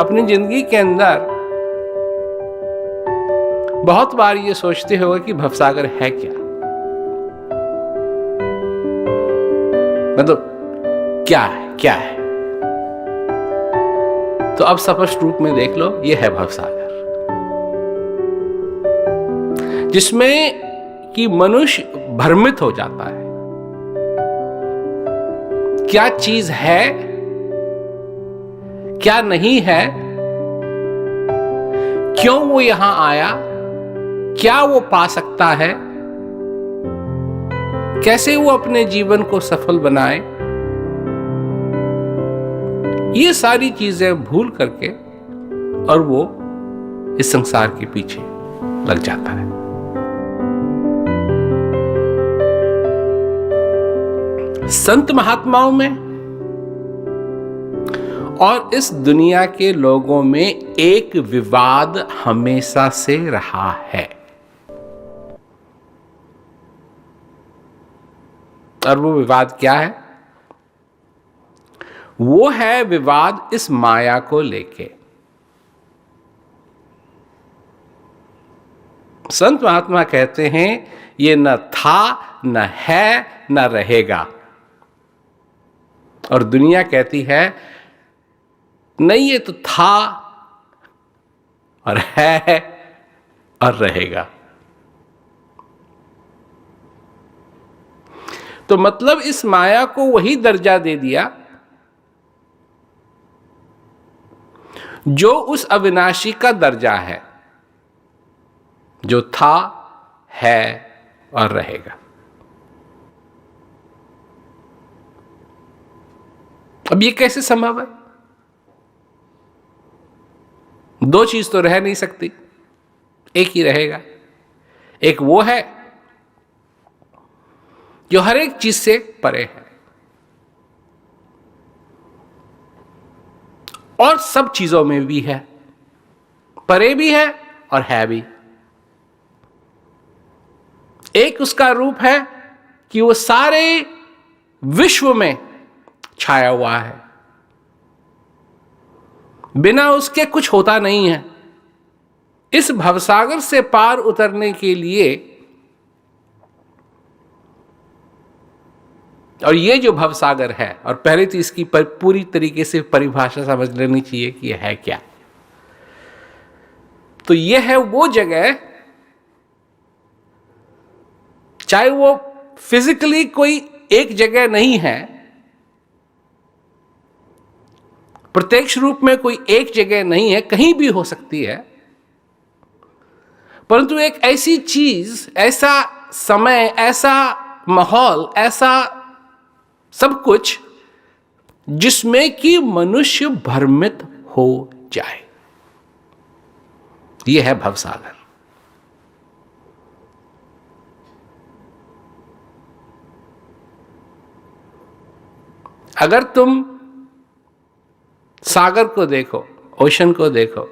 अपनी जिंदगी के अंदर बहुत बार ये सोचते हो कि भवसागर है क्या, मतलब क्या है। तो अब स्पष्ट रूप में देख लो, ये है भवसागर, जिसमें कि मनुष्य भ्रमित हो जाता है। क्या चीज है, क्या नहीं है, क्यों वो यहां आया, क्या वो पा सकता है, कैसे वो अपने जीवन को सफल बनाए, ये सारी चीजें भूल करके और वो इस संसार के पीछे लग जाता है। संत महात्माओं में और इस दुनिया के लोगों में एक विवाद हमेशा से रहा है, और वो विवाद क्या है? वो है विवाद इस माया को लेके। संत महात्मा कहते हैं ये न था, न है, न रहेगा, और दुनिया कहती है नहीं, ये तो था और है और रहेगा। तो मतलब इस माया को वही दर्जा दे दिया जो उस अविनाशी का दर्जा है, जो था, है और रहेगा। अब ये कैसे संभव है? दो चीज तो रह नहीं सकती, एक ही रहेगा। एक वो है जो हर एक चीज से परे है और सब चीजों में भी है, परे भी है और है भी। एक उसका रूप है कि वो सारे विश्व में छाया हुआ है, बिना उसके कुछ होता नहीं है। इस भवसागर से पार उतरने के लिए, और ये जो भवसागर है, और पहले तो इसकी पूरी तरीके से परिभाषा समझ लेनी चाहिए कि यह है क्या। तो यह है वो जगह, चाहे वो फिजिकली कोई एक जगह नहीं है, प्रत्यक्ष रूप में कोई एक जगह नहीं है, कहीं भी हो सकती है, परंतु एक ऐसी चीज, ऐसा समय, ऐसा माहौल, ऐसा सब कुछ जिसमें कि मनुष्य भ्रमित हो जाए, यह है भवसागर। अगर तुम सागर को देखो, ओशन को देखो,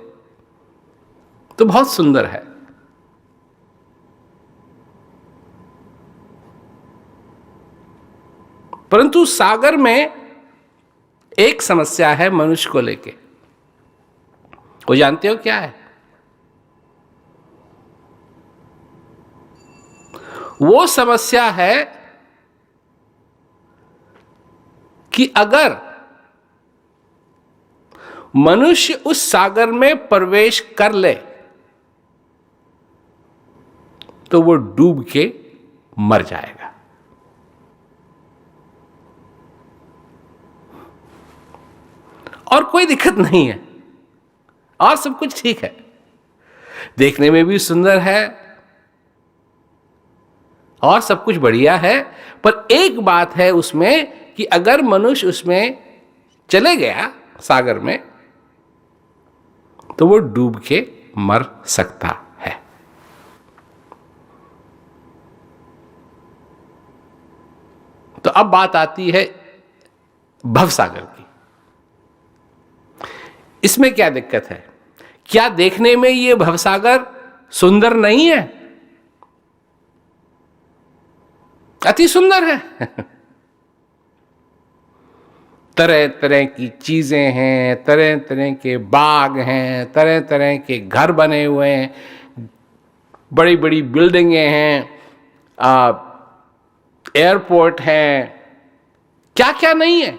तो बहुत सुंदर है, परंतु सागर में एक समस्या है मनुष्य को लेके। वो जानते हो क्या है? वो समस्या है कि अगर मनुष्य उस सागर में प्रवेश कर ले तो वो डूब के मर जाएगा। और कोई दिक्कत नहीं है, और सब कुछ ठीक है, देखने में भी सुंदर है और सब कुछ बढ़िया है। पर एक बात है उसमें कि अगर मनुष्य उसमें चले गया सागर में, तो वो डूब के मर सकता है। तो अब बात आती है भवसागर की। इसमें क्या दिक्कत है? क्या देखने में ये भवसागर सुंदर नहीं है? अति सुंदर है। तरह तरह की चीज़ें हैं, तरह तरह के बाग हैं, तरह तरह के घर बने हुए हैं, बड़ी बड़ी बिल्डिंगें हैं, एयरपोर्ट हैं, क्या क्या नहीं है।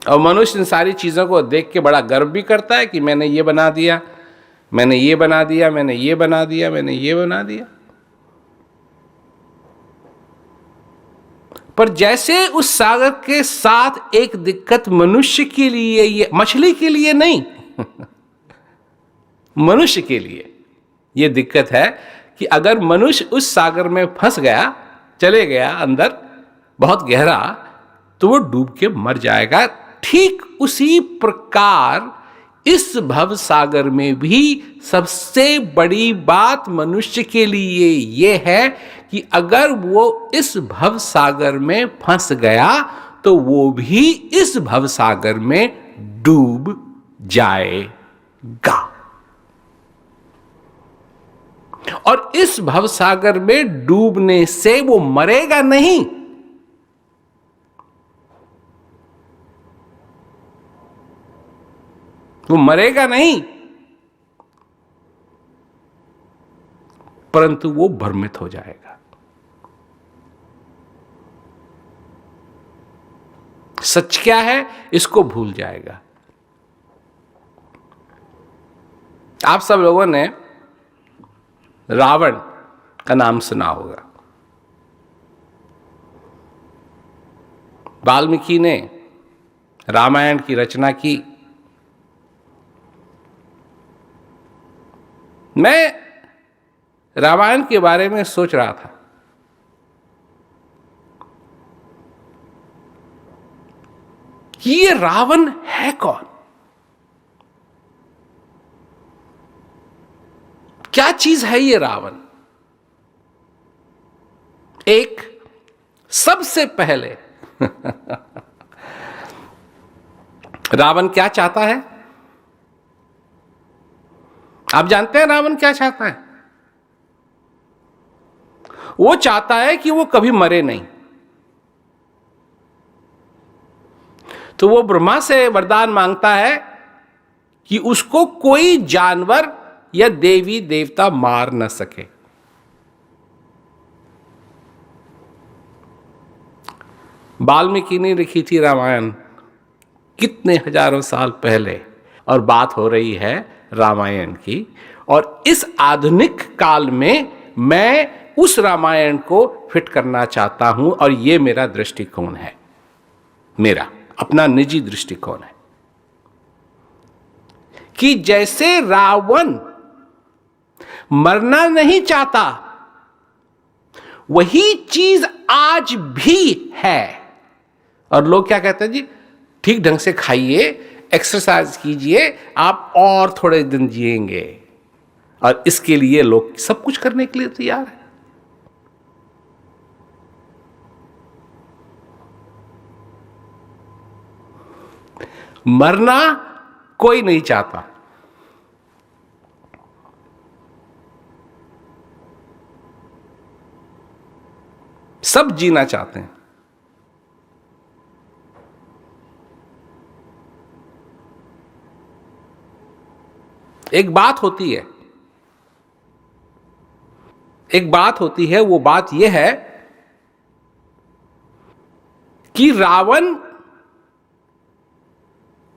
और मनुष्य इन सारी चीज़ों को देख के बड़ा गर्व भी करता है कि मैंने ये बना दिया, मैंने ये बना दिया, मैंने ये बना दिया, मैंने ये बना दिया। पर जैसे उस सागर के साथ एक दिक्कत मनुष्य के लिए, ये मछली के लिए नहीं मनुष्य के लिए ये दिक्कत है कि अगर मनुष्य उस सागर में फंस गया, चले गया अंदर बहुत गहरा, तो वो डूब के मर जाएगा। ठीक उसी प्रकार इस भव सागर में भी सबसे बड़ी बात मनुष्य के लिए ये है कि अगर वो इस भव सागर में फंस गया तो वो भी इस भव सागर में डूब जाएगा। और इस भव सागर में डूबने से वो मरेगा नहीं, वो मरेगा नहीं, परंतु वो भ्रमित हो जाएगा। सच क्या है इसको भूल जाएगा। आप सब लोगों ने रावण का नाम सुना होगा। वाल्मीकि ने रामायण की रचना की। मैं रामायण के बारे में सोच रहा था कि ये रावण है कौन, क्या चीज है ये रावण। एक सबसे पहले रावण क्या चाहता है? आप जानते हैं रावण क्या चाहता है? वो चाहता है कि वो कभी मरे नहीं। तो वो ब्रह्मा से वरदान मांगता है कि उसको कोई जानवर या देवी देवता मार न सके। वाल्मीकि ने लिखी थी रामायण कितने हजारों साल पहले, और बात हो रही है रामायण की। और इस आधुनिक काल में मैं उस रामायण को फिट करना चाहता हूं, और ये मेरा दृष्टिकोण है, मेरा अपना निजी दृष्टिकोण है कि जैसे रावण मरना नहीं चाहता, वही चीज आज भी है। और लोग क्या कहते हैं जी, ठीक ढंग से खाइए, एक्सरसाइज कीजिए, आप और थोड़े दिन जिएंगे। और इसके लिए लोग सब कुछ करने के लिए तैयार है। मरना कोई नहीं चाहता, सब जीना चाहते हैं। एक बात होती है, वो बात यह है कि रावण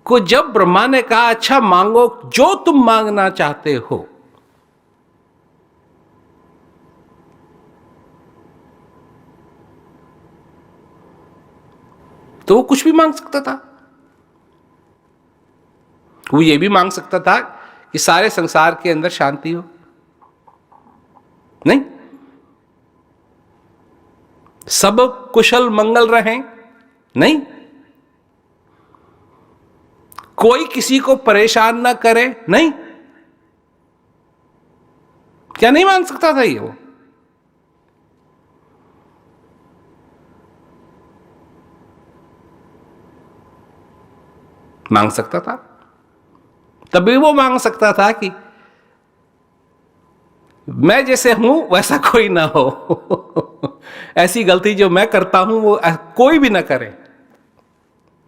को जब ब्रह्मा ने कहा अच्छा मांगो जो तुम मांगना चाहते हो, तो वो कुछ भी मांग सकता था। वो ये भी मांग सकता था कि सारे संसार के अंदर शांति हो, नहीं, सब कुशल मंगल रहें, नहीं, कोई किसी को परेशान ना करे, नहीं। क्या नहीं मांग सकता था ये? वो मांग सकता था। तभी वो मांग सकता था कि मैं जैसे हूं वैसा कोई ना हो ऐसी गलती जो मैं करता हूं वो कोई भी ना करे।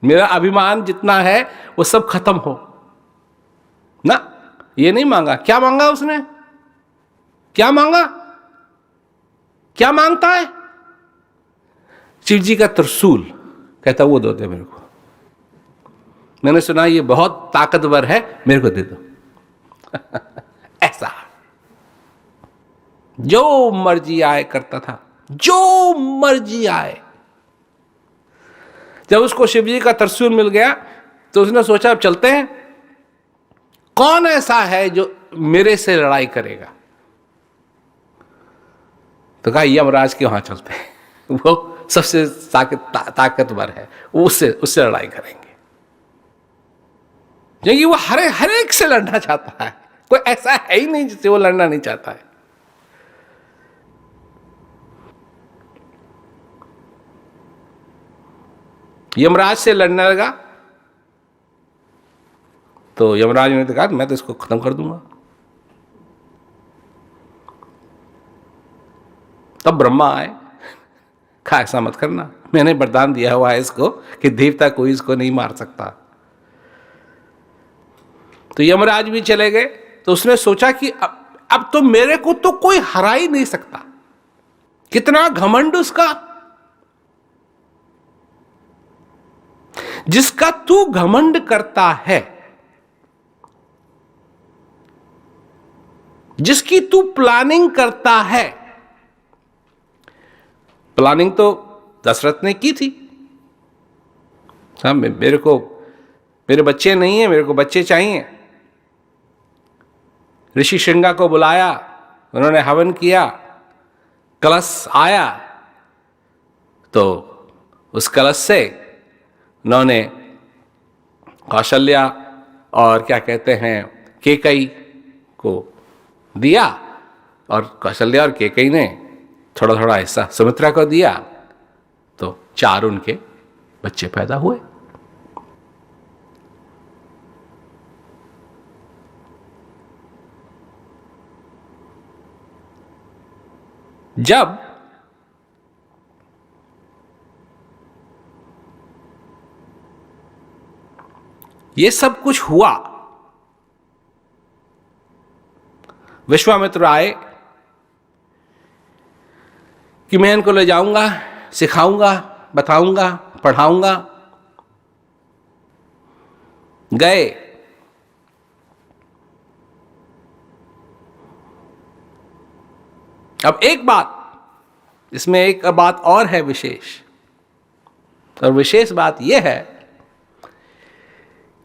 मेरा अभिमान जितना है वो सब खत्म हो ना। ये नहीं मांगा। क्या मांगा उसने? क्या मांगा? क्या मांगता है? शिव जी का त्रिशूल। कहता वो दो दे मेरे को, मैंने सुना ये बहुत ताकतवर है, मेरे को दे दो। ऐसा जो मर्जी आए करता था, जो मर्जी आए। जब उसको शिव जी का त्रिशूल मिल गया तो उसने सोचा अब चलते हैं, कौन ऐसा है जो मेरे से लड़ाई करेगा। तो कहा यमराज के वहां चलते हैं, वो सबसे ताकतवर है, उससे लड़ाई करेंगे। क्योंकि वो हर एक से लड़ना चाहता है, कोई ऐसा है ही नहीं जिससे वो लड़ना नहीं चाहता है। यमराज से लड़ने लगा तो यमराज ने तो कहा मैं तो इसको खत्म कर दूंगा। तब ब्रह्मा आए, कहा ऐसा मत करना, मैंने वरदान दिया हुआ है इसको कि देवता कोई इसको नहीं मार सकता। तो यमराज भी चले गए। तो उसने सोचा कि अब तो मेरे को तो कोई हरा ही नहीं सकता। कितना घमंड उसका! जिसका तू घमंड करता है, जिसकी तू प्लानिंग करता है, प्लानिंग तो दशरथ ने की थी। हाँ, मेरे बच्चे नहीं है, मेरे को बच्चे चाहिए। ऋषि श्रृंगा को बुलाया, उन्होंने हवन किया, कलश आया, तो उस कलश से उन्होंने कौशल्या और क्या कहते हैं केकई को दिया, और कौशल्या और केकई ने थोड़ा थोड़ा हिस्सा सुमित्रा को दिया, तो 4 उनके बच्चे पैदा हुए। जब ये सब कुछ हुआ, विश्वामित्र आए कि मैं इनको ले जाऊंगा, सिखाऊंगा, बताऊंगा, पढ़ाऊंगा। गए। अब एक बात, इसमें एक बात और है विशेष, और विशेष बात यह है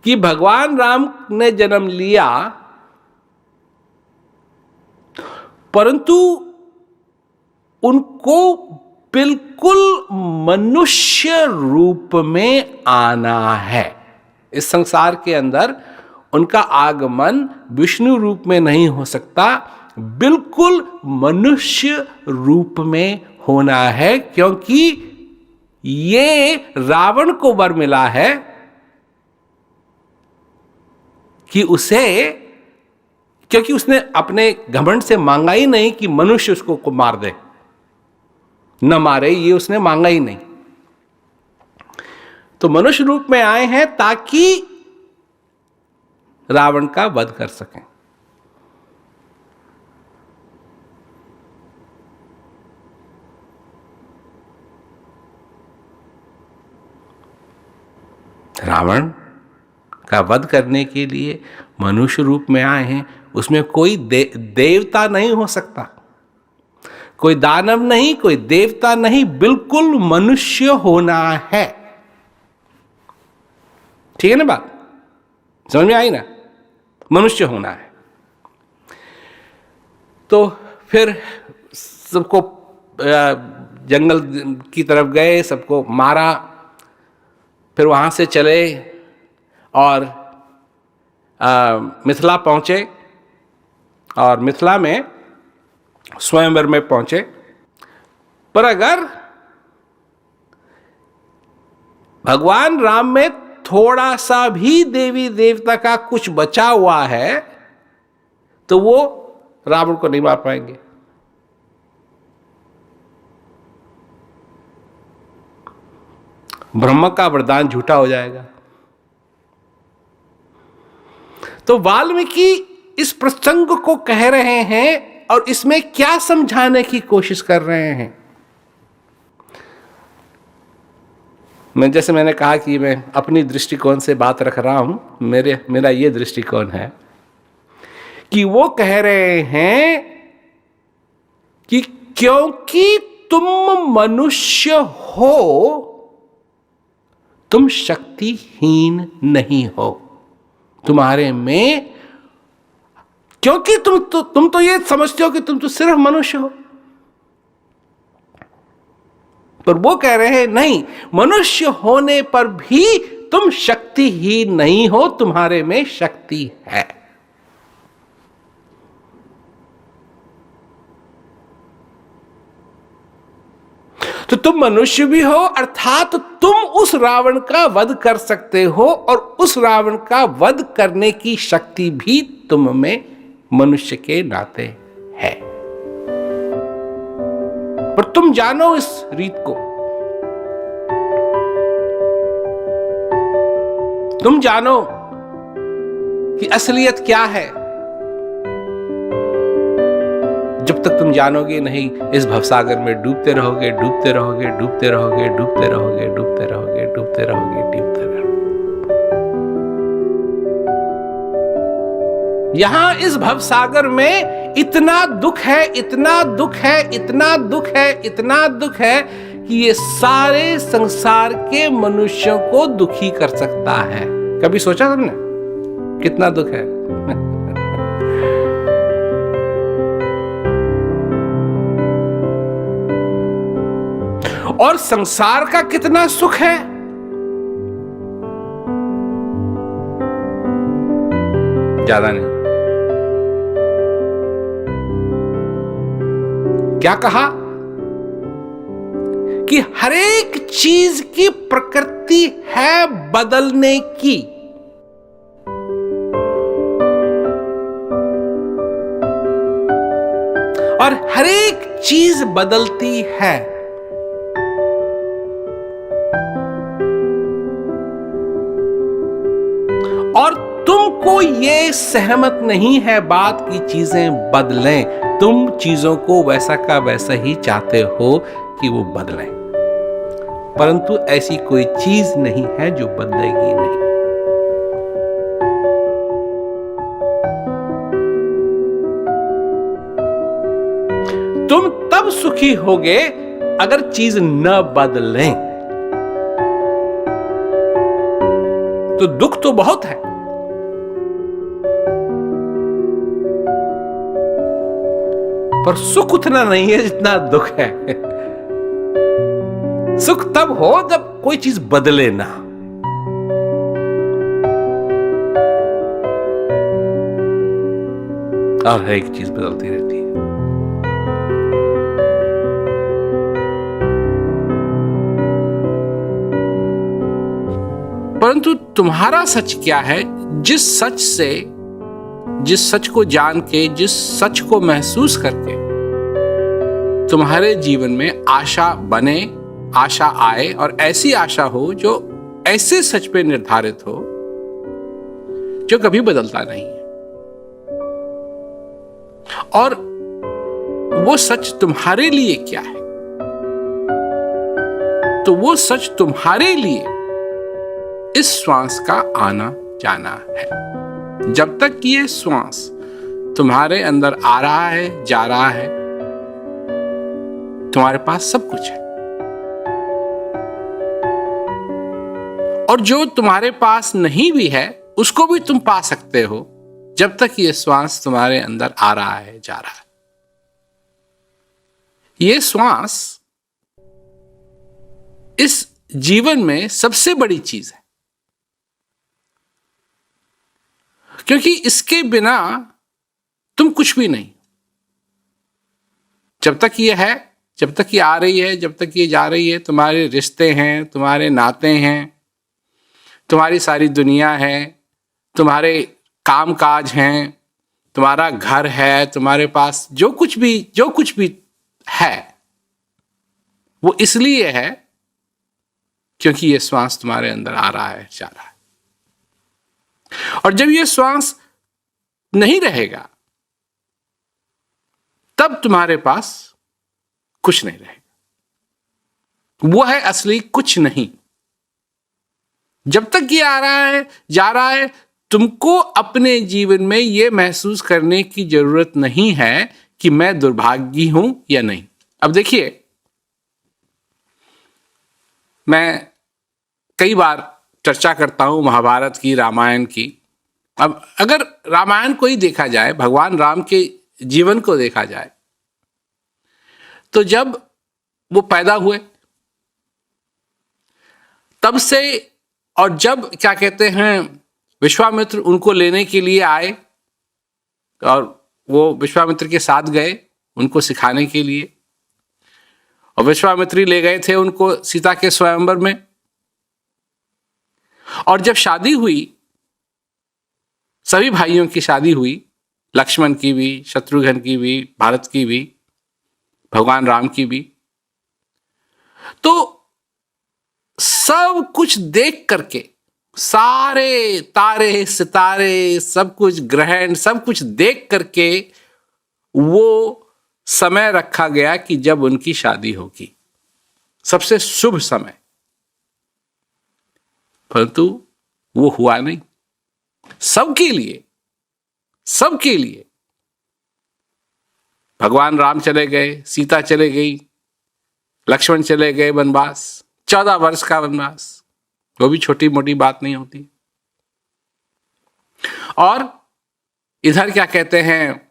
कि भगवान राम ने जन्म लिया, परंतु उनको बिल्कुल मनुष्य रूप में आना है। इस संसार के अंदर उनका आगमन विष्णु रूप में नहीं हो सकता, बिल्कुल मनुष्य रूप में होना है, क्योंकि ये रावण को वर मिला है कि क्योंकि उसने अपने घमंड से मांगा ही नहीं कि मनुष्य उसको को मार दे, न मारे, ये उसने मांगा ही नहीं। तो मनुष्य रूप में आए हैं ताकि रावण का वध कर सकें। रावण का वध करने के लिए मनुष्य रूप में आए हैं। उसमें कोई देवता नहीं हो सकता, कोई दानव नहीं, कोई देवता नहीं, बिल्कुल मनुष्य होना है। ठीक है ना बात? समझ में आई ना? मनुष्य होना है। तो फिर सबको जंगल की तरफ गए, सबको मारा, फिर वहाँ से चले और मिथिला पहुँचे, और मिथिला में स्वयंवर में पहुँचे। पर अगर भगवान राम में थोड़ा सा भी देवी देवता का कुछ बचा हुआ है तो वो रावण को नहीं मार पाएंगे। ब्रह्म का वरदान झूठा हो जाएगा। तो वाल्मीकि इस प्रसंग को कह रहे हैं और इसमें क्या समझाने की कोशिश कर रहे हैं। जैसे मैंने कहा कि मैं अपनी दृष्टिकोण से बात रख रहा हूं, मेरा ये दृष्टिकोण है कि वो कह रहे हैं कि क्योंकि तुम मनुष्य हो, तुम शक्तिहीन नहीं हो। तुम्हारे में, क्योंकि तुम तो ये समझते हो कि तुम तो सिर्फ मनुष्य हो, पर वो कह रहे हैं नहीं, मनुष्य होने पर भी तुम शक्तिहीन नहीं हो, तुम्हारे में शक्ति है। तो तुम मनुष्य भी हो, अर्थात तुम उस रावण का वध कर सकते हो और उस रावण का वध करने की शक्ति भी तुम में मनुष्य के नाते है। पर तुम जानो इस रीत को, तुम जानो कि असलियत क्या है। जब तक तुम जानोगे नहीं, इस भवसागर में डूबते रहोगे, डूबते रहोगे, डूबते रहोगे, डूबते रहोगे, डूबते रहोगे, डूबते रहोगे, डूबते रहोगे। यहां इस भवसागर में इतना दुख है, इतना दुख है, इतना दुख है, इतना दुख है कि ये सारे संसार के मनुष्यों को दुखी कर सकता है। कभी सोचा तुमने कितना दुख है? और संसार का कितना सुख है। ज्यादा नहीं। क्या कहा कि हर एक चीज की प्रकृति है बदलने की, और हर एक चीज बदलती है। और तुमको ये सहमत नहीं है बात की चीजें बदलें, तुम चीजों को वैसा का वैसा ही चाहते हो कि वो बदलें, परंतु ऐसी कोई चीज नहीं है जो बदलेगी नहीं। तुम तब सुखी होगे अगर चीज न बदलें। तो दुख तो बहुत है, पर सुख उतना नहीं है जितना दुख है। सुख तब हो जब कोई चीज बदले ना। और हर एक चीज बदलती रहती है। परंतु तुम्हारा सच क्या है? जिस सच को जान के, जिस सच को महसूस करके तुम्हारे जीवन में आशा बने, आशा आए, और ऐसी आशा हो जो ऐसे सच पे निर्धारित हो जो कभी बदलता नहीं है। और वो सच तुम्हारे लिए क्या है? तो वो सच तुम्हारे लिए इस श्वास का आना जाना है। जब तक ये श्वास तुम्हारे अंदर आ रहा है, जा रहा है, तुम्हारे पास सब कुछ है। और जो तुम्हारे पास नहीं भी है उसको भी तुम पा सकते हो, जब तक ये श्वास तुम्हारे अंदर आ रहा है, जा रहा है। ये श्वास इस जीवन में सबसे बड़ी चीज है, क्योंकि इसके बिना तुम कुछ भी नहीं। जब तक ये है, जब तक ये आ रही है, जब तक ये जा रही है, तुम्हारे रिश्ते हैं, तुम्हारे नाते हैं, तुम्हारी सारी दुनिया है, तुम्हारे काम काज हैं, तुम्हारा घर है, तुम्हारे पास जो कुछ भी है वो इसलिए है क्योंकि ये श्वास तुम्हारे अंदर आ रहा है, जा रहा है। और जब ये श्वास नहीं रहेगा तब तुम्हारे पास कुछ नहीं रहेगा। वो है असली कुछ नहीं। जब तक ये आ रहा है, जा रहा है, तुमको अपने जीवन में ये महसूस करने की जरूरत नहीं है कि मैं दुर्भाग्यी हूं या नहीं। अब देखिए, मैं कई बार चर्चा करता हूं महाभारत की, रामायण की। अब अगर रामायण को ही देखा जाए, भगवान राम के जीवन को देखा जाए, तो जब वो पैदा हुए तब से, और जब क्या कहते हैं विश्वामित्र उनको लेने के लिए आए और वो विश्वामित्र के साथ गए उनको सिखाने के लिए, और विश्वामित्री ले गए थे उनको सीता के स्वयंवर में। और जब शादी हुई, सभी भाइयों की शादी हुई, लक्ष्मण की भी, शत्रुघ्न की भी, भारत की भी, भगवान राम की भी, तो सब कुछ देख करके, सारे तारे सितारे, सब कुछ ग्रहण, सब कुछ देख करके वो समय रखा गया कि जब उनकी शादी होगी, सबसे शुभ समय। परंतु वो हुआ नहीं। सबके लिए, सबके लिए भगवान राम चले गए, सीता चले गई, लक्ष्मण चले गए वनवास, 14 वर्ष का वनवास, वो भी छोटी मोटी बात नहीं होती। और इधर क्या कहते हैं,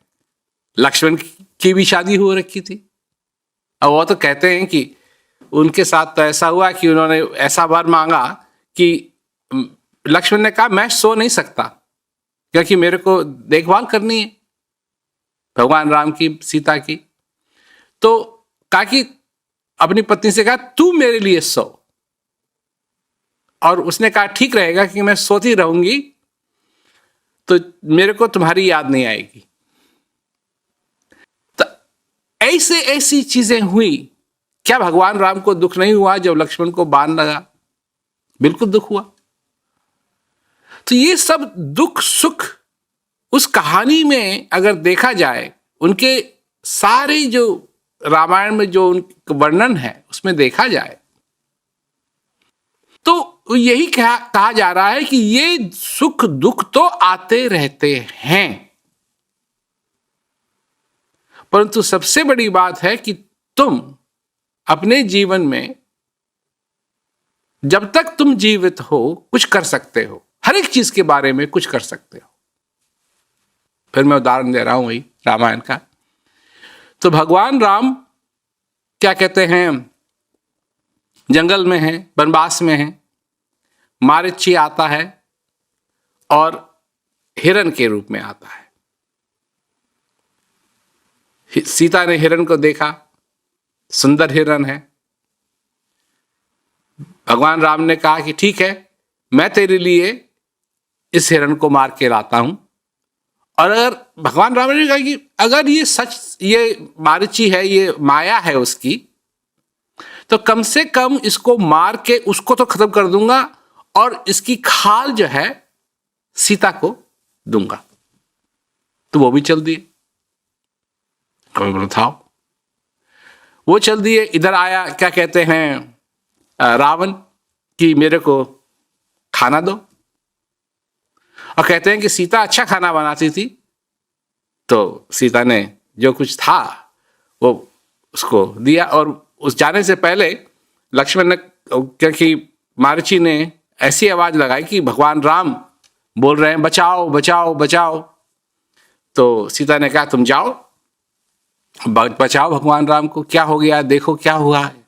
लक्ष्मण की भी शादी हो रखी थी। अब वो तो कहते हैं कि उनके साथ तो ऐसा हुआ कि उन्होंने ऐसा वर मांगा कि लक्ष्मण ने कहा मैं सो नहीं सकता क्योंकि मेरे को देखभाल करनी है भगवान राम की, सीता की। तो कहा कि अपनी पत्नी से कहा तू मेरे लिए सो, और उसने कहा ठीक रहेगा कि मैं सोती रहूंगी तो मेरे को तुम्हारी याद नहीं आएगी। तो ऐसे ऐसी चीजें हुई। क्या भगवान राम को दुख नहीं हुआ जब लक्ष्मण को बाण लगा? बिल्कुल दुख हुआ। तो ये सब दुख सुख उस कहानी में अगर देखा जाए, उनके सारे जो रामायण में जो उनका वर्णन है उसमें देखा जाए, तो यही कहा जा रहा है कि ये सुख दुख तो आते रहते हैं, परंतु सबसे बड़ी बात है कि तुम अपने जीवन में जब तक तुम जीवित हो कुछ कर सकते हो, हर एक चीज के बारे में कुछ कर सकते हो। फिर मैं उदाहरण दे रहा हूं वही रामायण का। तो भगवान राम क्या कहते हैं, जंगल में हैं, वनवास में हैं, मारीची आता है और हिरण के रूप में आता है। सीता ने हिरण को देखा, सुंदर हिरण है। भगवान राम ने कहा कि ठीक है, मैं तेरे लिए इस हिरण को मार के लाता हूं। और अगर भगवान राम ने कहा कि अगर ये सच, ये मारीची है, ये माया है उसकी, तो कम से कम इसको मार के उसको तो खत्म कर दूंगा और इसकी खाल जो है सीता को दूंगा। तो वो भी चल दिए, कभी बोलो था वो चल दिए। इधर आया क्या कहते हैं रावण कि मेरे को खाना दो, और कहते हैं कि सीता अच्छा खाना बनाती थी, तो सीता ने जो कुछ था वो उसको दिया। और उस जाने से पहले लक्ष्मण ने, क्योंकि मारीची ने ऐसी आवाज लगाई कि भगवान राम बोल रहे हैं बचाओ बचाओ बचाओ, तो सीता ने कहा तुम जाओ बचाओ भगवान राम को, क्या हो गया देखो क्या हुआ है।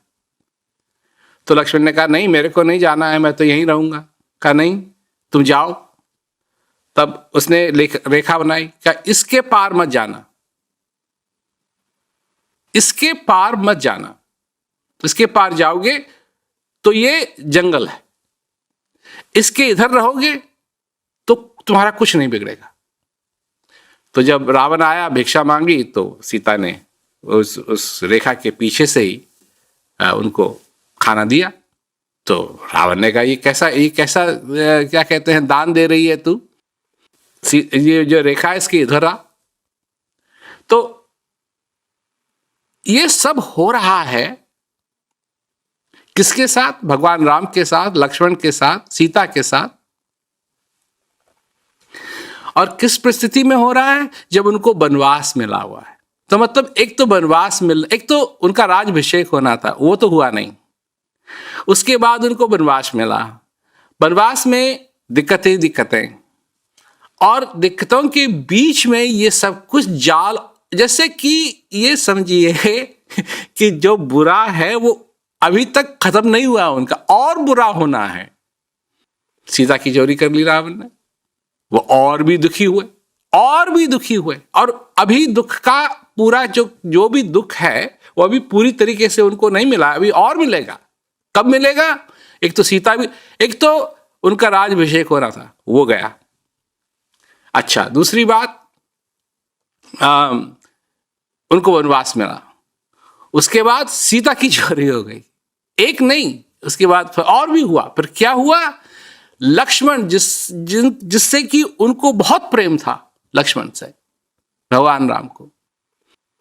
तो लक्ष्मण ने कहा नहीं मेरे को नहीं जाना है, मैं तो यहीं रहूंगा। कहा नहीं तुम जाओ। तब उसने रेखा बनाई, क्या इसके पार मत जाना, इसके पार मत जाना, इसके पार जाओगे तो ये जंगल है, इसके इधर रहोगे तो तुम्हारा कुछ नहीं बिगड़ेगा। तो जब रावण आया भिक्षा मांगी तो सीता ने उस रेखा के पीछे से ही उनको खाना दिया। तो रावण ने कहा ये कैसा क्या कहते हैं, दान दे रही है तू, ये जो रेखा है इसकी इधर आ। तो ये सब हो रहा है किसके साथ? भगवान राम के साथ, लक्ष्मण के साथ, सीता के साथ। और किस परिस्थिति में हो रहा है? जब उनको वनवास मिला हुआ है। तो मतलब एक तो वनवास एक तो उनका राज्याभिषेक होना था, वो तो हुआ नहीं। उसके बाद उनको वनवास मिला, वनवास में दिक्कतें, और दिक्कतों के बीच में ये सब कुछ जाल, जैसे कि ये समझिए कि जो बुरा है वो अभी तक खत्म नहीं हुआ, उनका और बुरा होना है। सीता की चोरी कर ली रावण ने, वो और भी दुखी हुए, और अभी दुख का पूरा जो भी दुख है वो अभी पूरी तरीके से उनको नहीं मिला, अभी और मिलेगा। कब मिलेगा? एक तो सीता भी, एक तो उनका राज्याभिषेक हो रहा था, वो गया। अच्छा, दूसरी बात, उनको वनवास मिला, उसके बाद सीता की चोरी हो गई। एक नहीं, उसके बाद फिर और भी हुआ। फिर क्या हुआ? लक्ष्मण जिससे कि उनको बहुत प्रेम था, लक्ष्मण से, भगवान राम को,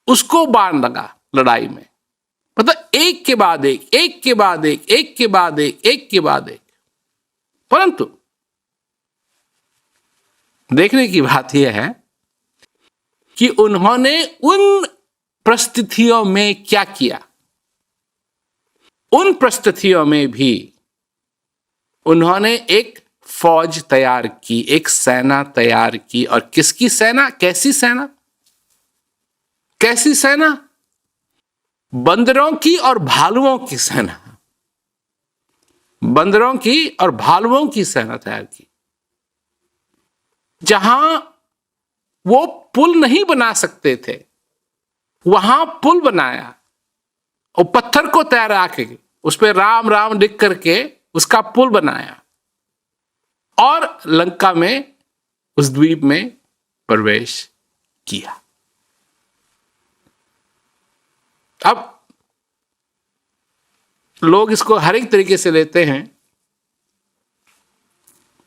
उसको बाण लगा लड़ाई में। मतलब एक के बाद एक। परंतु देखने की बात यह है कि उन्होंने उन परिस्थितियों में क्या किया। उन परिस्थितियों में भी उन्होंने एक फौज तैयार की, एक सेना तैयार की। और किसकी सेना? कैसी सेना? बंदरों की और भालुओं की सेना। बंदरों की और भालुओं की सेना तैयार की। जहां वो पुल नहीं बना सकते थे, वहां पुल बनाया, और पत्थर को तैयार के उस पर राम राम लिख करके उसका पुल बनाया, और लंका में, उस द्वीप में प्रवेश किया। अब लोग इसको हर एक तरीके से लेते हैं,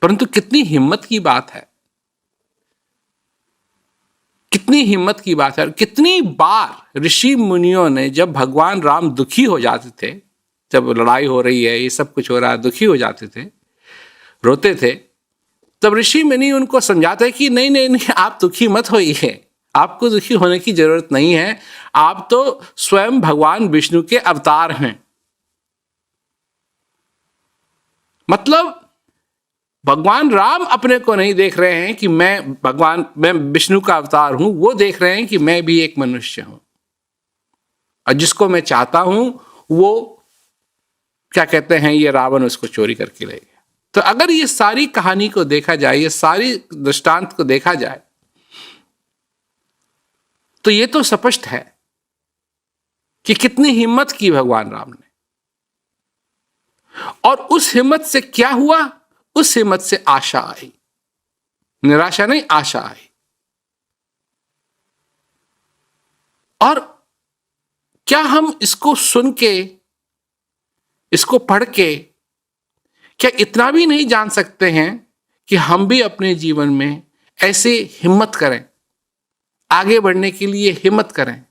परंतु कितनी हिम्मत की बात है, और कितनी बार ऋषि मुनियों ने, जब भगवान राम दुखी हो जाते थे, जब लड़ाई हो रही है, ये सब कुछ हो रहा है, दुखी हो जाते थे, रोते थे, तब ऋषि मुनि उनको समझाते कि नहीं, आप दुखी मत होइए, आपको दुखी होने की जरूरत नहीं है, आप तो स्वयं भगवान विष्णु के अवतार हैं। मतलब भगवान राम अपने को नहीं देख रहे हैं कि मैं विष्णु का अवतार हूं, वो देख रहे हैं कि मैं भी एक मनुष्य हूं, और जिसको मैं चाहता हूं वो, क्या कहते हैं, ये रावण उसको चोरी करके ले गया। तो अगर ये सारी कहानी को देखा जाए, ये सारी दृष्टांत को देखा जाए, तो ये तो स्पष्ट है कि कितनी हिम्मत की भगवान राम ने। और उस हिम्मत से क्या हुआ? उस हिम्मत से आशा आई, निराशा नहीं, आशा आई। और क्या हम इसको सुन के, इसको पढ़ के, क्या इतना भी नहीं जान सकते हैं कि हम भी अपने जीवन में ऐसे हिम्मत करें, आगे बढ़ने के लिए हिम्मत करें।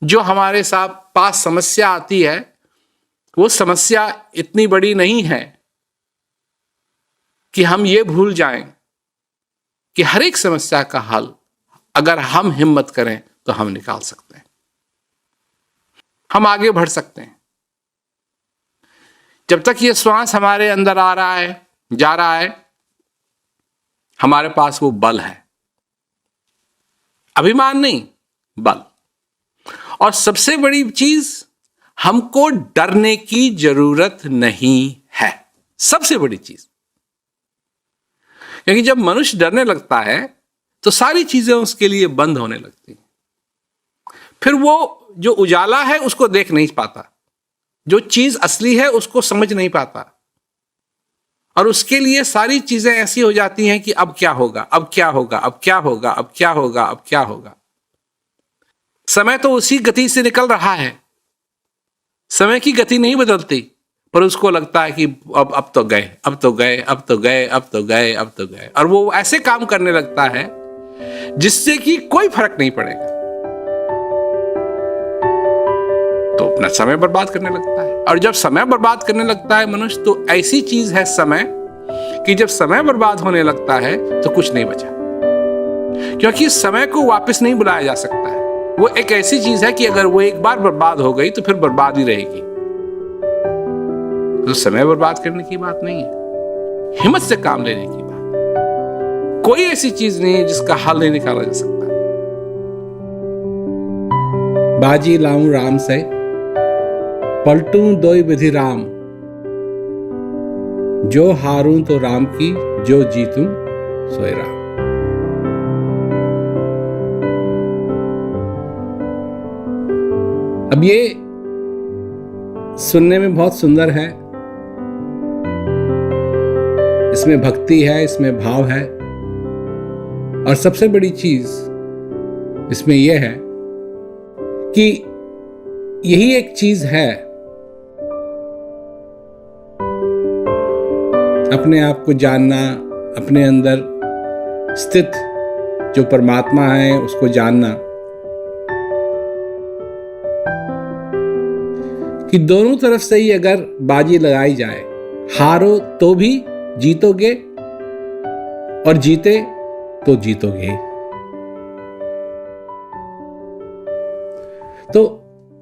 जो हमारे साथ पास समस्या आती है, वो समस्या इतनी बड़ी नहीं है कि हम ये भूल जाएं कि हर एक समस्या का हल अगर हम हिम्मत करें तो हम निकाल सकते हैं, हम आगे बढ़ सकते हैं। जब तक ये श्वास हमारे अंदर आ रहा है, जा रहा है, हमारे पास वो बल है, अभिमान नहीं, बल। और सबसे बड़ी चीज, हमको डरने की जरूरत नहीं है, सबसे बड़ी चीज। क्योंकि जब मनुष्य डरने लगता है तो सारी चीजें उसके लिए बंद होने लगती हैं। फिर वो जो उजाला है उसको देख नहीं पाता, जो चीज असली है उसको समझ नहीं पाता, और उसके लिए सारी चीजें ऐसी हो जाती हैं कि अब क्या होगा, अब क्या होगा, अब क्या होगा, अब क्या होगा, अब क्या होगा। समय तो उसी गति से निकल रहा है, समय की गति नहीं बदलती, पर उसको लगता है कि अब तो गए, अब तो गए, अब तो गए, अब तो गए, अब तो गए, और वो ऐसे काम करने लगता है जिससे कि कोई फर्क नहीं पड़ेगा, तो अपना समय बर्बाद करने लगता है। और जब समय बर्बाद करने लगता है मनुष्य, तो ऐसी चीज है समय कि जब समय बर्बाद होने लगता है तो कुछ नहीं बचा, क्योंकि समय को वापस नहीं बुलाया जा सकता है। वो एक ऐसी चीज है कि अगर वो एक बार बर्बाद हो गई तो फिर बर्बाद ही रहेगी। तो समय बर्बाद करने की बात नहीं है, हिम्मत से काम लेने की बात। कोई ऐसी चीज नहीं है जिसका हल नहीं निकाला जा सकता। बाजी लाऊं राम से, पलटूं दोई विधि राम, जो हारूं तो राम की, जो जीतूं सोए राम। अब ये सुनने में बहुत सुंदर है, इसमें भक्ति है, इसमें भाव है, और सबसे बड़ी चीज इसमें यह है कि यही एक चीज है, अपने आप को जानना, अपने अंदर स्थित जो परमात्मा है उसको जानना, कि दोनों तरफ से ही अगर बाजी लगाई जाए, हारो तो भी जीतोगे और जीते तो जीतोगे। तो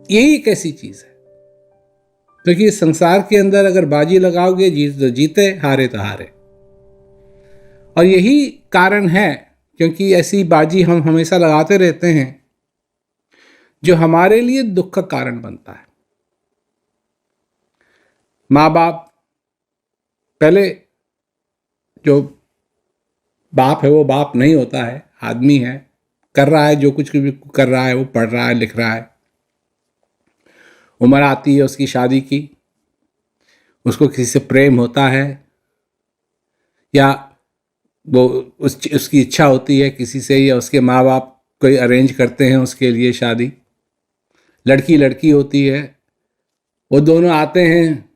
यही एक ऐसी चीज है, क्योंकि संसार के अंदर अगर बाजी लगाओगे, जीत तो जीते, हारे तो हारे। और यही कारण है क्योंकि ऐसी बाजी हम हमेशा लगाते रहते हैं जो हमारे लिए दुख का कारण बनता है। माँ बाप, पहले जो बाप है वो बाप नहीं होता है, आदमी है, कर रहा है जो कुछ भी कर रहा है, वो पढ़ रहा है, लिख रहा है, उम्र आती है उसकी शादी की, उसको किसी से प्रेम होता है, या वो उसकी इच्छा होती है किसी से, या उसके माँ बाप कोई अरेंज करते हैं उसके लिए शादी। लड़की लड़की होती है, वो दोनों आते हैं,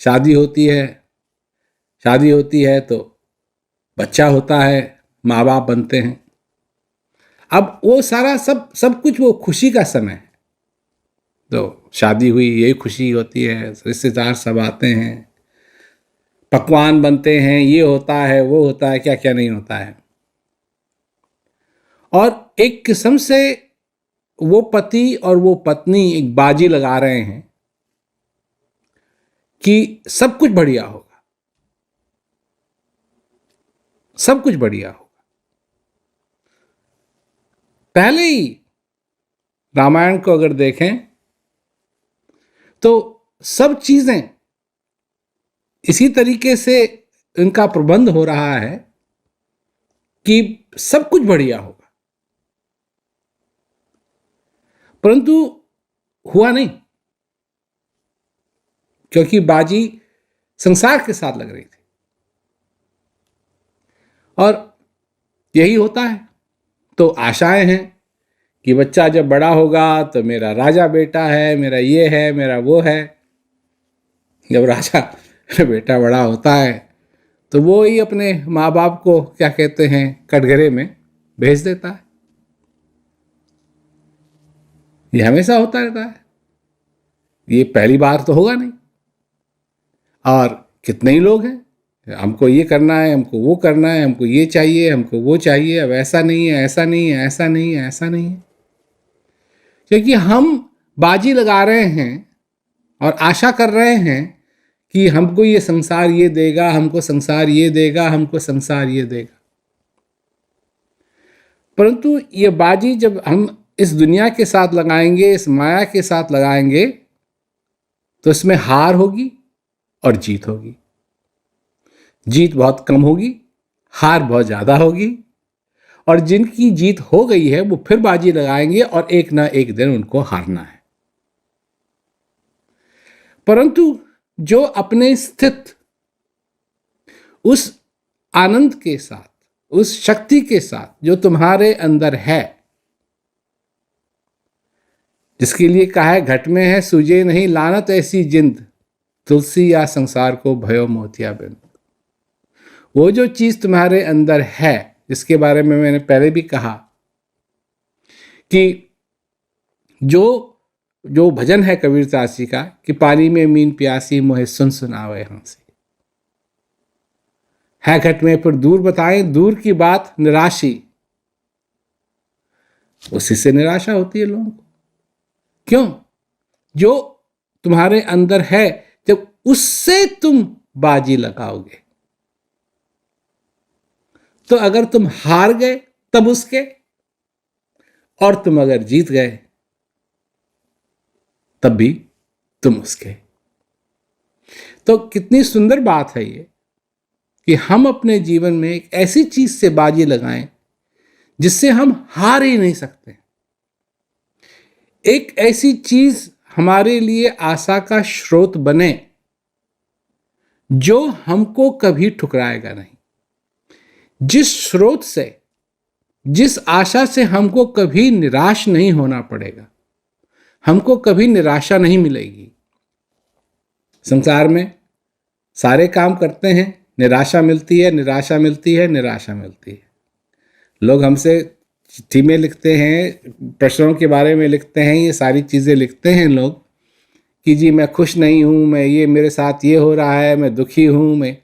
शादी होती है, शादी होती है तो बच्चा होता है, माँ बाप बनते हैं। अब वो सारा सब कुछ वो खुशी का समय है। तो शादी हुई, यही खुशी होती है, रिश्तेदार सब आते हैं, पकवान बनते हैं, ये होता है, वो होता है, क्या क्या नहीं होता है। और एक किस्म से वो पति और वो पत्नी एक बाजी लगा रहे हैं कि सब कुछ बढ़िया होगा, सब कुछ बढ़िया होगा। पहले ही रामायण को अगर देखें तो सब चीजें इसी तरीके से इनका प्रबंध हो रहा है कि सब कुछ बढ़िया होगा, परंतु हुआ नहीं, क्योंकि बाजी संसार के साथ लग रही थी। और यही होता है, तो आशाएं हैं कि बच्चा जब बड़ा होगा तो मेरा राजा बेटा है, मेरा ये है, मेरा वो है। जब राजा बेटा बड़ा होता है तो वो ही अपने माँ बाप को क्या कहते हैं, कटघरे में भेज देता है। ये हमेशा होता रहता है, ये पहली बार तो होगा नहीं। और कितने ही लोग हैं, हमको ये करना है, हमको वो करना है, हमको ये चाहिए, हमको वो चाहिए, अब ऐसा नहीं है, ऐसा नहीं है, ऐसा नहीं है, ऐसा नहीं है। क्योंकि हम बाजी लगा रहे हैं और आशा कर रहे हैं कि हमको ये संसार ये देगा, हमको संसार ये देगा, हमको संसार ये देगा। परंतु ये बाजी जब हम इस दुनिया के साथ लगाएंगे, इस माया के साथ लगाएंगे, तो इसमें हार होगी और जीत होगी। जीत बहुत कम होगी, हार बहुत ज़्यादा होगी। और जिनकी जीत हो गई है वो फिर बाजी लगाएंगे और एक ना एक दिन उनको हारना है। परंतु जो अपने स्थित उस आनंद के साथ, उस शक्ति के साथ जो तुम्हारे अंदर है, जिसके लिए कहा है घट में है सूझे नहीं लानत ऐसी जिंद, तुलसी या संसार को भयो मोतिया बिन। वो जो चीज तुम्हारे अंदर है, जिसके बारे में मैंने पहले भी कहा कि जो भजन है कबीरदास जी का कि पानी में मीन प्यासी मोहे सुन सुनावे हंसी, है घट में फिर दूर बताएं दूर की बात निराशी। उसी से निराशा होती है लोगों को। क्यों? जो तुम्हारे अंदर है, जब उससे तुम बाजी लगाओगे, तो अगर तुम हार गए तब उसके, और तुम अगर जीत गए तब भी तुम उसके। तो कितनी सुंदर बात है ये कि हम अपने जीवन में एक ऐसी चीज से बाजी लगाएं जिससे हम हार ही नहीं सकते। एक ऐसी चीज हमारे लिए आशा का स्रोत बने जो हमको कभी ठुकराएगा नहीं। जिस स्रोत से, जिस आशा से हमको कभी निराश नहीं होना पड़ेगा, हमको कभी निराशा नहीं मिलेगी। संसार में सारे काम करते हैं, निराशा मिलती है, निराशा मिलती है, निराशा मिलती है। लोग हमसे चिट्ठी में लिखते हैं, प्रश्नों के बारे में लिखते हैं, ये सारी चीज़ें लिखते हैं लोग कि जी मैं खुश नहीं हूँ, मैं ये मेरे साथ ये हो रहा है, मैं दुखी हूँ, मैं,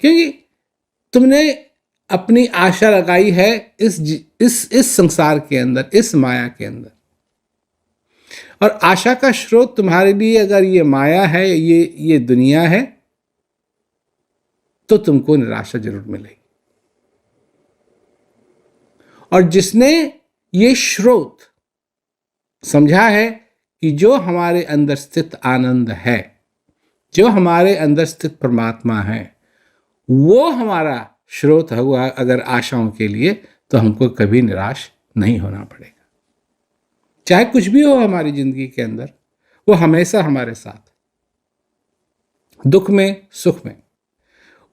क्योंकि तुमने अपनी आशा लगाई है इस संसार के अंदर, इस माया के अंदर। और आशा का स्रोत तुम्हारे लिए अगर ये माया है, ये दुनिया है, तो तुमको निराशा जरूर मिलेगी। और जिसने ये स्रोत समझा है कि जो हमारे अंदर स्थित आनंद है, जो हमारे अंदर स्थित परमात्मा है, वो हमारा स्रोत हुआ अगर आशाओं के लिए, तो हमको कभी निराश नहीं होना पड़ेगा। चाहे कुछ भी हो हमारी जिंदगी के अंदर, वो हमेशा हमारे साथ, दुख में सुख में।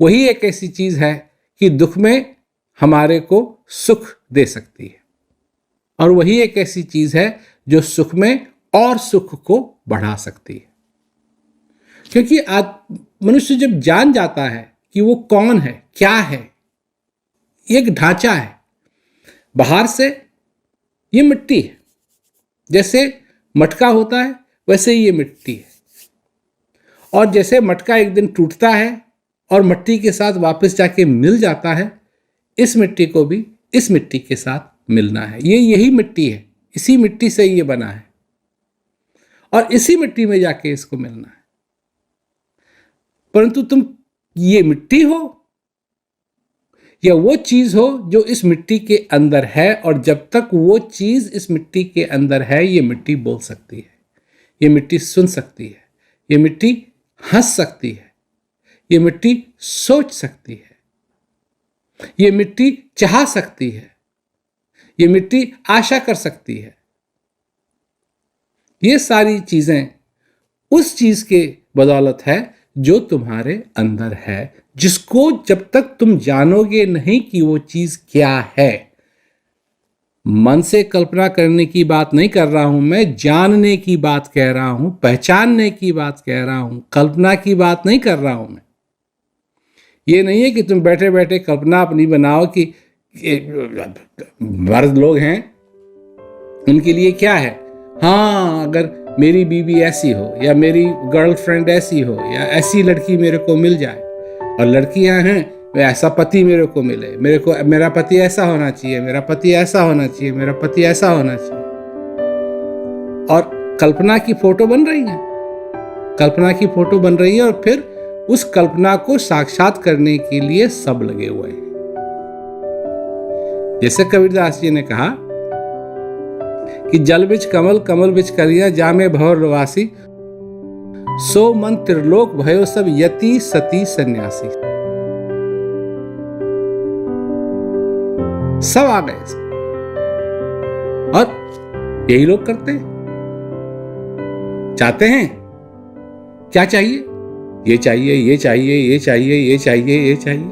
वही एक ऐसी चीज है कि दुख में हमारे को सुख दे सकती है, और वही एक ऐसी चीज है जो सुख में और सुख को बढ़ा सकती है। क्योंकि आज मनुष्य जब जान जाता है कि वो कौन है, क्या है, एक ढांचा है, बाहर से ये मिट्टी है, जैसे मटका होता है वैसे ही ये मिट्टी है। और जैसे मटका एक दिन टूटता है और मिट्टी के साथ वापस जाके मिल जाता है, इस मिट्टी को भी इस मिट्टी के साथ मिलना है। ये यही मिट्टी है, इसी मिट्टी से ये बना है, और इसी मिट्टी में जाके इसको मिलना है। परंतु तुम ये मिट्टी हो या वो चीज हो जो इस मिट्टी के अंदर है, और जब तक वो चीज इस मिट्टी के अंदर है, ये मिट्टी बोल सकती है, ये मिट्टी सुन सकती है, ये मिट्टी हंस सकती है, ये मिट्टी सोच सकती है, ये मिट्टी चाह सकती है, ये मिट्टी आशा कर सकती है। ये सारी चीजें उस चीज के बदौलत है जो तुम्हारे अंदर है, जिसको जब तक तुम जानोगे नहीं कि वो चीज क्या है। मन से कल्पना करने की बात नहीं कर रहा हूं मैं, जानने की बात कह रहा हूं, पहचानने की बात कह रहा हूं, कल्पना की बात नहीं कर रहा हूं मैं। ये नहीं है कि तुम बैठे बैठे कल्पना अपनी बनाओ कि मर्द लोग हैं उनके लिए क्या है, हाँ अगर मेरी बीवी ऐसी हो, या मेरी गर्लफ्रेंड ऐसी हो, या ऐसी लड़की मेरे को मिल जाए, और लड़कियां हैं ऐसा पति मेरे को मिले, मेरा पति ऐसा होना चाहिए, मेरा पति ऐसा होना चाहिए, मेरा पति ऐसा होना चाहिए। और कल्पना की फोटो बन रही है, कल्पना की फोटो बन रही है, और फिर उस कल्पना को साक्षात करने के लिए सब लगे हुए हैं। जैसे कबीरदास जी ने कहा कि जल बिच कमल, कमल बिच कलिया, जामे भवर लवासी, सो मन त्रिलोक भयो सब यति सती सन्यासी। सब आ गए और यही लोग करते हैं, चाहते हैं। क्या चाहिए? ये चाहिए, ये चाहिए, ये चाहिए, ये चाहिए, ये चाहिए।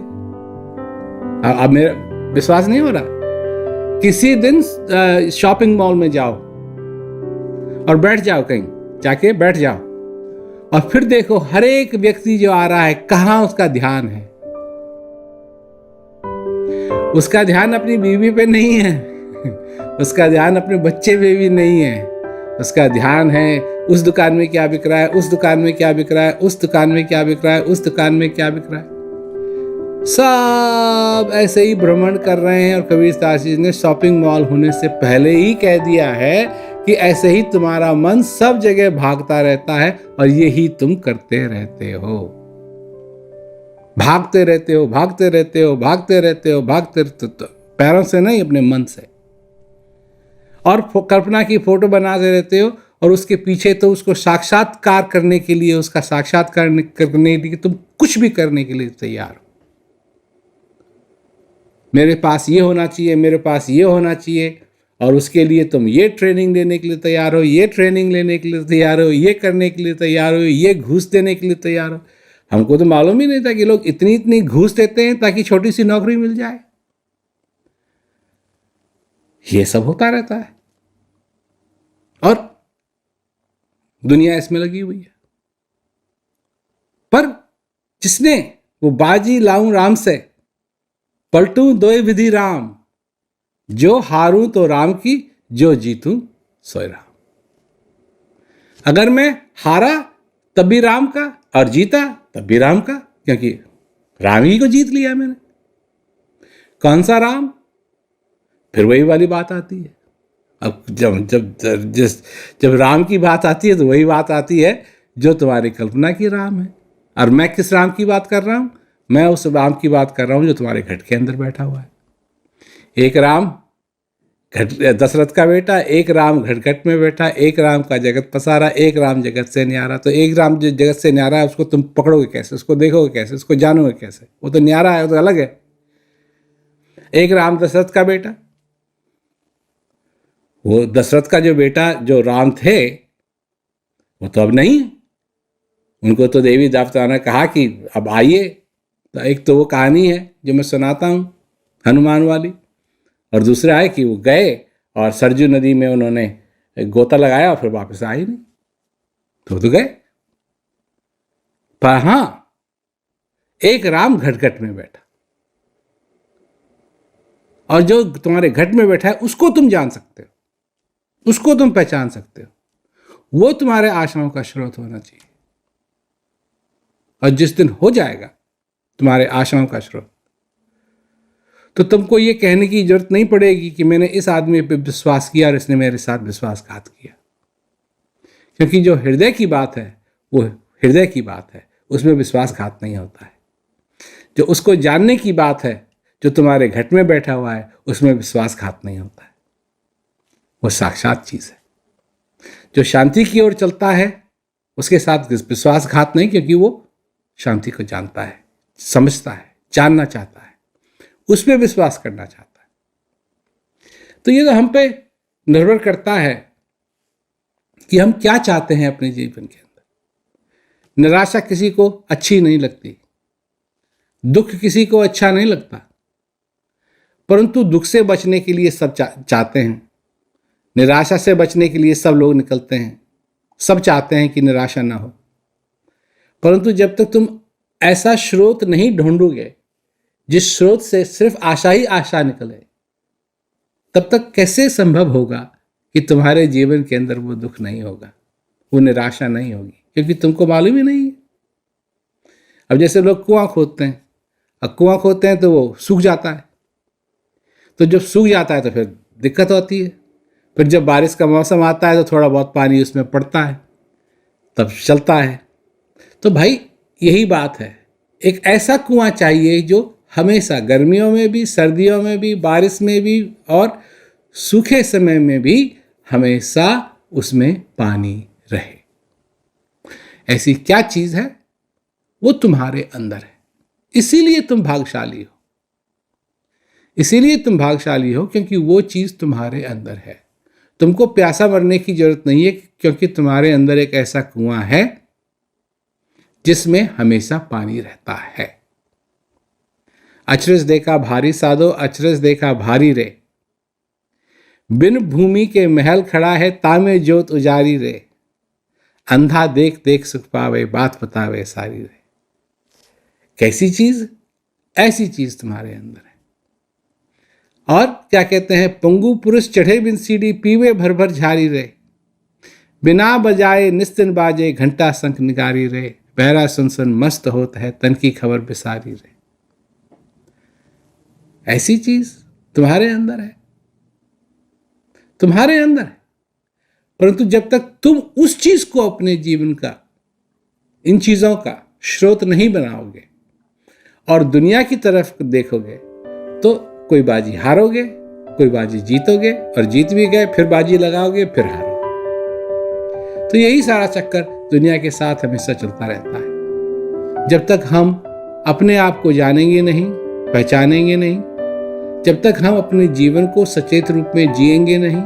अब मेरा विश्वास नहीं हो रहा। किसी दिन शॉपिंग मॉल में जाओ और बैठ जाओ, कहीं जाके बैठ जाओ, और फिर देखो हर एक व्यक्ति जो आ रहा है कहाँ उसका ध्यान है। उसका ध्यान अपनी बीवी पे नहीं है, उसका ध्यान अपने बच्चे पे भी नहीं है, उसका ध्यान है उस दुकान में क्या बिक रहा है, उस दुकान में क्या बिक रहा है, उस दुकान में क्या बिक रहा है, उस दुकान में क्या बिक रहा है। सब ऐसे ही भ्रमण कर रहे हैं। और कबीरदास जी ने शॉपिंग मॉल होने से पहले ही कह दिया है कि ऐसे ही तुम्हारा मन सब जगह भागता रहता है और यही तुम करते रहते हो। भागते रहते हो, भागते रहते हो, भागते रहते हो, भागते रहते हो, पैरों से नहीं अपने मन से। और कल्पना की फोटो बनाते रहते हो और उसके पीछे तो उसको साक्षात्कार करने के लिए, उसका साक्षात्कार करने के लिए तुम कुछ भी करने के लिए तैयार हो। मेरे पास ये होना चाहिए, मेरे पास ये होना चाहिए, और उसके लिए तुम ये ट्रेनिंग लेने के लिए तैयार हो, ये ट्रेनिंग लेने के लिए तैयार हो, ये करने के लिए तैयार हो, ये घूस देने के लिए तैयार हो। हमको तो मालूम ही नहीं था कि लोग इतनी इतनी घूस देते हैं ताकि छोटी सी नौकरी मिल जाए। ये सब होता रहता है और दुनिया इसमें लगी हुई है। पर जिसने वो बाजी लाऊं राम से, पलटूं दोय विधि राम, जो हारूं तो राम की, जो जीतूं सोय राम। अगर मैं हारा तब भी राम का और जीता तब भी राम का, क्योंकि राम ही को जीत लिया मैंने। कौन सा राम? फिर वही वाली बात आती है। अब जब राम की बात आती है तो वही बात आती है जो तुम्हारी कल्पना की राम है। और मैं किस राम की बात कर रहा हूं? मैं उस राम की बात कर रहा हूं जो तुम्हारे घट के अंदर बैठा हुआ है। एक राम दशरथ का बेटा, एक राम घट में बैठा, एक राम का जगत पसारा, एक राम जगत से न्यारा। तो एक राम जो जगत से न्यारा है उसको तुम पकड़ोगे कैसे, उसको देखोगे कैसे, उसको जानोगे कैसे? वो तो न्यारा है, वो तो अलग है। एक राम दशरथ का बेटा, वो दशरथ का जो बेटा जो राम थे वो तो अब नहीं। उनको तो देवी देवता ने कहा कि अब आइए। तो एक तो वो कहानी है जो मैं सुनाता हूँ हनुमान वाली, और दूसरा है कि वो गए और सरजू नदी में उन्होंने गोता लगाया और फिर वापस आए नहीं। तो गए। पर हाँ, एक राम घट में बैठा, और जो तुम्हारे घट में बैठा है उसको तुम जान सकते हो, उसको तुम पहचान सकते हो। वो तुम्हारे आशाओं का स्रोत होना चाहिए। और जिस दिन हो जाएगा तुम्हारे आशाओं का स्रोत, तो तुमको ये कहने की जरूरत नहीं पड़ेगी कि मैंने इस आदमी पे विश्वास किया और इसने मेरे साथ विश्वासघात किया। क्योंकि जो हृदय की बात है वो हृदय की बात है, उसमें विश्वासघात नहीं होता है। जो उसको जानने की बात है, जो तुम्हारे घट में बैठा हुआ है, उसमें विश्वासघात नहीं होता है। वो साक्षात चीज है। जो शांति की ओर चलता है उसके साथ विश्वासघात नहीं, क्योंकि वो शांति को जानता है, समझता है, जानना चाहता है, उसमें विश्वास करना चाहता है। तो ये तो हम पे निर्भर करता है कि हम क्या चाहते हैं अपने जीवन के अंदर। निराशा किसी को अच्छी नहीं लगती, दुख किसी को अच्छा नहीं लगता, परंतु दुख से बचने के लिए सब चाहते हैं, निराशा से बचने के लिए सब लोग निकलते हैं, सब चाहते हैं कि निराशा ना हो। परंतु जब तक तुम ऐसा स्रोत नहीं ढूंढोगे जिस स्रोत से सिर्फ आशा ही आशा निकले, तब तक कैसे संभव होगा कि तुम्हारे जीवन के अंदर वो दुख नहीं होगा, वो निराशा नहीं होगी, क्योंकि तुमको मालूम ही नहीं है। अब जैसे लोग कुआं खोदते हैं, अब कुआं खोदते हैं तो वो सूख जाता है, तो जब सूख जाता है तो फिर दिक्कत होती है। फिर जब बारिश का मौसम आता है तो थोड़ा बहुत पानी उसमें पड़ता है, तब चलता है। तो भाई यही बात है, एक ऐसा कुआं चाहिए जो हमेशा गर्मियों में भी, सर्दियों में भी, बारिश में भी और सूखे समय में भी हमेशा उसमें पानी रहे। ऐसी क्या चीज है? वो तुम्हारे अंदर है। इसीलिए तुम भाग्यशाली हो, इसीलिए तुम भाग्यशाली हो क्योंकि वो चीज तुम्हारे अंदर है। तुमको प्यासा मरने की जरूरत नहीं है, क्योंकि तुम्हारे अंदर एक ऐसा कुआं है जिसमें हमेशा पानी रहता है। अचरज देखा भारी साधो, अचरज देखा भारी रे, बिन भूमि के महल खड़ा है, तामे ज्योत उजारी रे। अंधा देख देख सुख पावे, बात बतावे सारी रहे। कैसी चीज? ऐसी चीज तुम्हारे अंदर है। और क्या कहते हैं, पंगु पुरुष चढ़े बिन सीढ़ी, पीवे भर भर झारी रहे, बिना बजाए निस्तिन बाजे, घंटा शंख निगारी रहे, बहरा सुन सुन मस्त होता है, तन की खबर बिसारी रहे। ऐसी चीज तुम्हारे अंदर है, तुम्हारे अंदर है। परंतु जब तक तुम उस चीज को अपने जीवन का, इन चीजों का स्रोत नहीं बनाओगे और दुनिया की तरफ देखोगे, तो कोई बाजी हारोगे, कोई बाजी जीतोगे, और जीत भी गए फिर बाजी लगाओगे, फिर हारोगे। तो यही सारा चक्कर दुनिया के साथ हमेशा चलता रहता है। जब तक हम अपने आप को जानेंगे नहीं, पहचानेंगे नहीं, जब तक हम अपने जीवन को सचेत रूप में जिएंगे नहीं,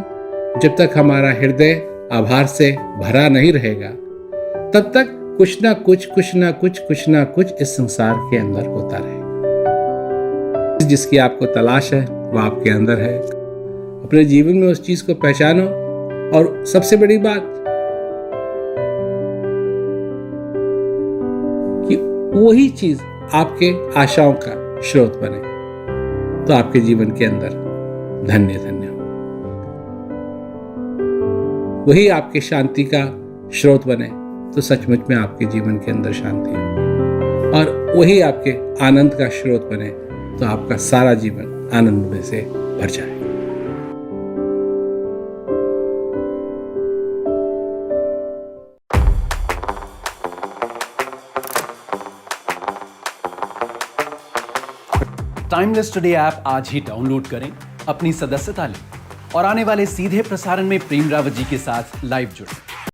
जब तक हमारा हृदय आभार से भरा नहीं रहेगा, तब तक कुछ ना कुछ इस संसार के अंदर होता रहेगा। जिसकी आपको तलाश है वो आपके अंदर है। अपने जीवन में उस चीज को पहचानो, और सबसे बड़ी बात कि वही चीज आपके आशाओं का स्रोत बने, तो आपके जीवन के अंदर धन्य धन्य हो। वही आपके शांति का स्रोत बने, तो सचमुच में आपके जीवन के अंदर शांति हो। और वही आपके आनंद का स्रोत बने, तो आपका सारा जीवन आनंद में से भर जाए। टाइमलेस टुडे ऐप आज ही डाउनलोड करें, अपनी सदस्यता लें और आने वाले सीधे प्रसारण में प्रेम रावत जी के साथ लाइव जुड़ें।